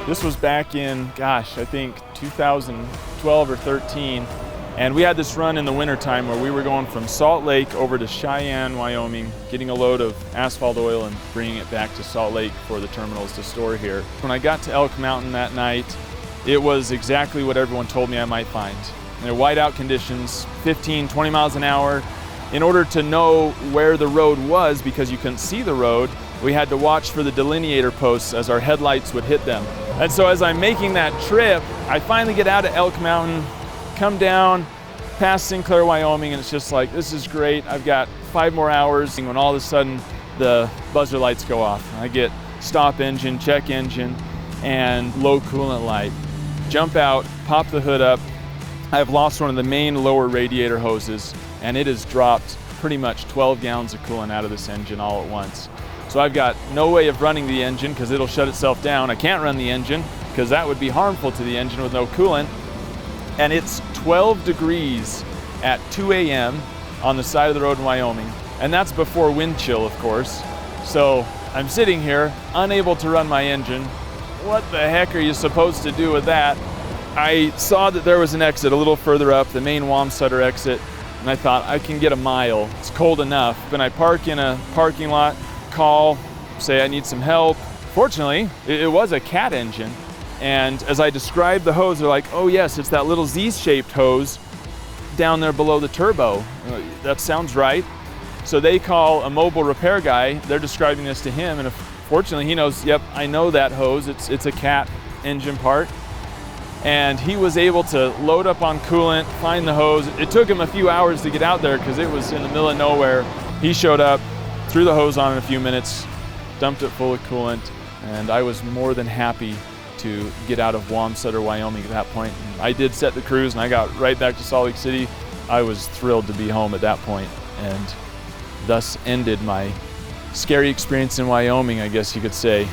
This was back in, gosh, I think 2012 or 13. And we had this run in the wintertime where we were going from Salt Lake over to Cheyenne, Wyoming, getting a load of asphalt oil and bringing it back to Salt Lake for the terminals to store here. When I got to Elk Mountain that night, it was exactly what everyone told me I might find. Whiteout conditions, 15, 20 miles an hour. In order to know where the road was, because you couldn't see the road, we had to watch for the delineator posts as our headlights would hit them. And so as I'm making that trip, I finally get out of Elk Mountain, come down past Sinclair, Wyoming, and it's just like, this is great. I've got 5 more hours. And when all of a sudden the buzzer lights go off, I get stop engine, check engine, and low coolant light. Jump out, pop the hood up. I've lost one of the main lower radiator hoses, and it has dropped pretty much 12 gallons of coolant out of this engine all at once. So I've got no way of running the engine because it'll shut itself down. I can't run the engine because that would be harmful to the engine with no coolant. And it's 12 degrees at 2 a.m. on the side of the road in Wyoming. And that's before wind chill, of course. So I'm sitting here, unable to run my engine. What the heck are you supposed to do with that? I saw that there was an exit a little further up, the main Wamsutter exit, and I thought I can get a mile. It's cold enough. Then I park in a parking lot, call, say I need some help. Fortunately, it was a Cat engine. And as I described the hose, they're like, oh yes, it's that little Z-shaped hose down there below the turbo. That sounds right. So they call a mobile repair guy. They're describing this to him, and fortunately he knows, yep, I know that hose. It's a Cat engine part. And he was able to load up on coolant, find the hose. It took him a few hours to get out there because it was in the middle of nowhere. He showed up, threw the hose on in a few minutes, dumped it full of coolant, and I was more than happy to get out of Wamsutter, Wyoming at that point. I did set the cruise and I got right back to Salt Lake City. I was thrilled to be home at that point, and thus ended my scary experience in Wyoming, I guess you could say.